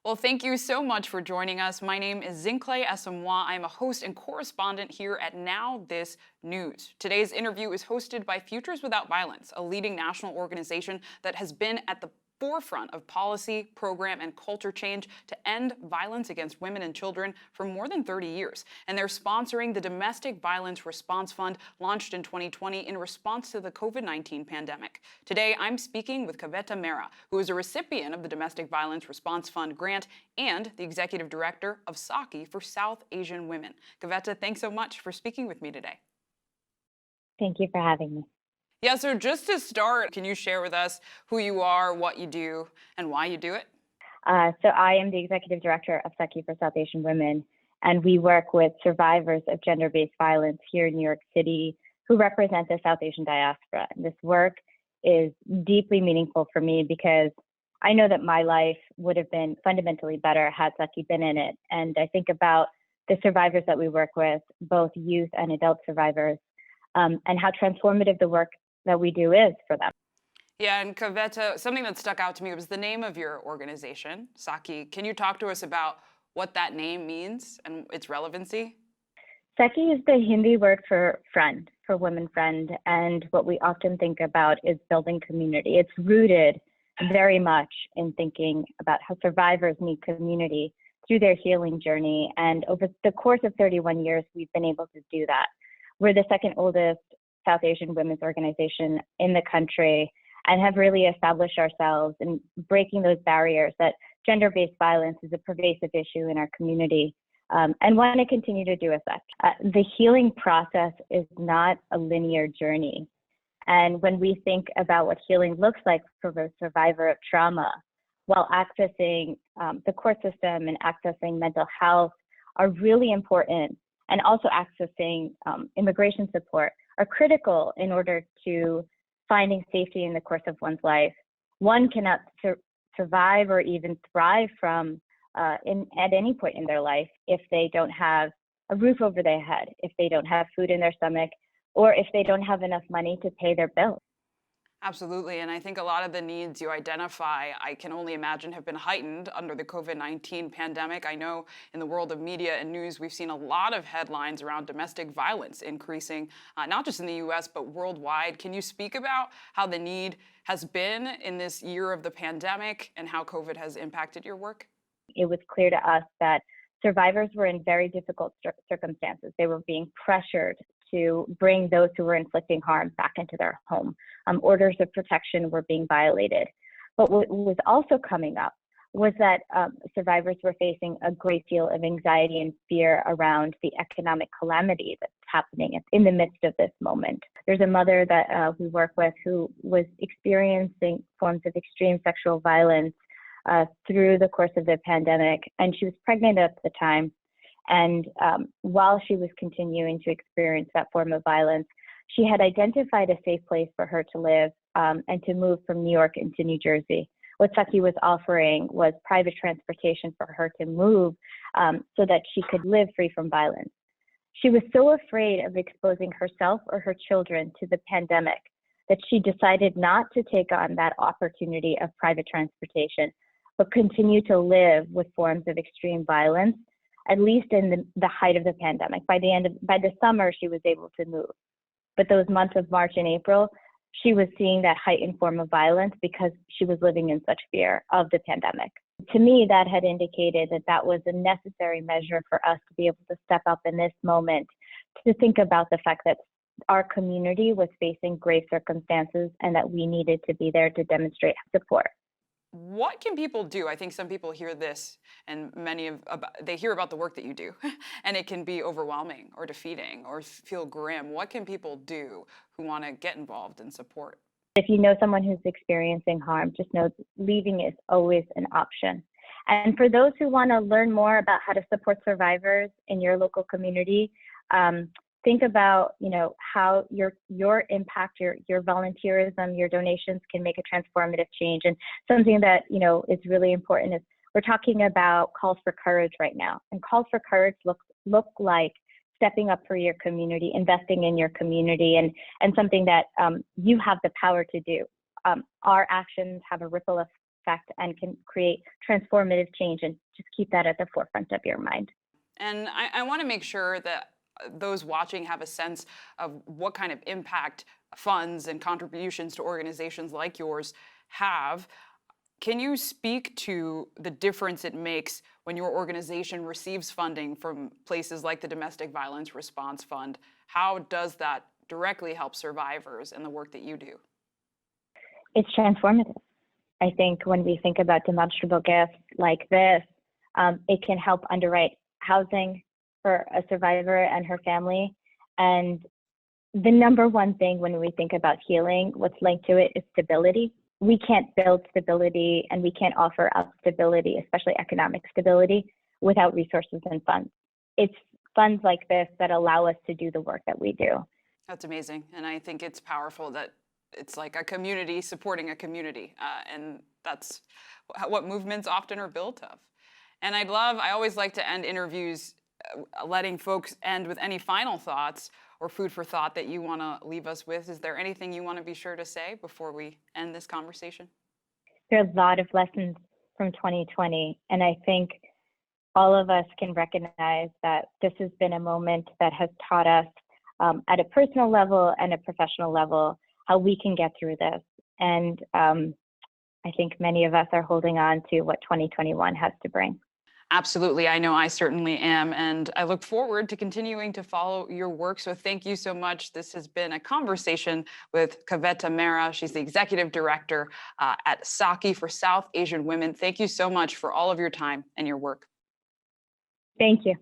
Well, thank you so much for joining us. My name is Zinhle Essamuah. I'm a host and correspondent here at NowThis News. Today's interview is hosted by Futures Without Violence, a leading national organization that has been at the forefront of policy, program, and culture change to end violence against women and children for more than 30 years. And they're sponsoring the Domestic Violence Response Fund, launched in 2020 in response to the COVID-19 pandemic. Today, I'm speaking with Kavita Mehra, who is a recipient of the Domestic Violence Response Fund grant and the executive director of Sakhi for South Asian women. Kavita, thanks so much for speaking with me today. Thank you for having me. Yeah, so just to start, can you share with us who you are, what you do, and why you do it? So I am the executive director of Sakhi for South Asian Women, and we work with survivors of gender-based violence here in New York City who represent the South Asian diaspora. And this work is deeply meaningful for me because I know that my life would have been fundamentally better had Sakhi been in it. And I think about the survivors that we work with, both youth and adult survivors, and how transformative the work that we do is for them. Yeah, and Kavita, something that stuck out to me was the name of your organization, Sakhi. Can you talk to us about what that name means and its relevancy? Sakhi is the Hindi word for friend, for women friend, and what we often think about is building community. It's rooted very much in thinking about how survivors need community through their healing journey. And over the course of 31 years, we've been able to do that. We're the second oldest South Asian women's organization in the country and have really established ourselves in breaking those barriers that gender-based violence is a pervasive issue in our community, and want to continue to do as such. The healing process is not a linear journey. And when we think about what healing looks like for a survivor of trauma, while accessing the court system and accessing mental health are really important, and also accessing immigration support are critical in order to finding safety in the course of one's life. One cannot survive or even thrive from at any point in their life if they don't have a roof over their head, if they don't have food in their stomach, or if they don't have enough money to pay their bills. Absolutely, and I think a lot of the needs you identify, I can only imagine, have been heightened under the COVID-19 pandemic. I know in the world of media and news, we've seen a lot of headlines around domestic violence increasing, not just in the US, but worldwide. Can you speak about how the need has been in this year of the pandemic and how COVID has impacted your work? It was clear to us that survivors were in very difficult circumstances. They were being pressured to bring those who were inflicting harm back into their home. Orders of protection were being violated. But what was also coming up was that survivors were facing a great deal of anxiety and fear around the economic calamity that's happening in the midst of this moment. There's a mother that we work with who was experiencing forms of extreme sexual violence through the course of the pandemic, and she was pregnant at the time. And while she was continuing to experience that form of violence, she had identified a safe place for her to live and to move from New York into New Jersey. What Sakhi was offering was private transportation for her to move so that she could live free from violence. She was so afraid of exposing herself or her children to the pandemic that she decided not to take on that opportunity of private transportation, but continue to live with forms of extreme violence, at least in the height of the pandemic. By the summer, she was able to move. But those months of March and April, she was seeing that heightened form of violence because she was living in such fear of the pandemic. To me, that had indicated that that was a necessary measure for us to be able to step up in this moment, to think about the fact that our community was facing grave circumstances and that we needed to be there to demonstrate support. What can people do? I think some people hear this and they hear about the work that you do and it can be overwhelming or defeating or feel grim. What can people do who want to get involved and support? If you know someone who's experiencing harm, just know leaving is always an option. And for those who want to learn more about how to support survivors in your local community, think about, how your impact, your volunteerism, your donations can make a transformative change. And something that, is really important is we're talking about calls for courage right now. And calls for courage look like stepping up for your community, investing in your community, and something that you have the power to do. Our actions have a ripple effect and can create transformative change, and just keep that at the forefront of your mind. And I want to make sure that those watching have a sense of what kind of impact funds and contributions to organizations like yours have. Can you speak to the difference it makes when your organization receives funding from places like the Domestic Violence Response Fund? How does that directly help survivors and the work that you do? It's transformative. I think when we think about demonstrable gifts like this, it can help underwrite housing for a survivor and her family. And the number one thing when we think about healing, what's linked to it is stability. We can't build stability and we can't offer up stability, especially economic stability, without resources and funds. It's funds like this that allow us to do the work that we do. That's amazing. And I think it's powerful that it's like a community supporting a community. And that's what movements often are built of. And I always like to end interviews letting folks end with any final thoughts or food for thought that you want to leave us with. Is there anything you want to be sure to say before we end this conversation? There are a lot of lessons from 2020, and I think all of us can recognize that this has been a moment that has taught us at a personal level and a professional level how we can get through this. And I think many of us are holding on to what 2021 has to bring. Absolutely. I know I certainly am. And I look forward to continuing to follow your work. So thank you so much. This has been a conversation with Kavita Mehra. She's the executive director at Sakhi for South Asian Women. Thank you so much for all of your time and your work. Thank you.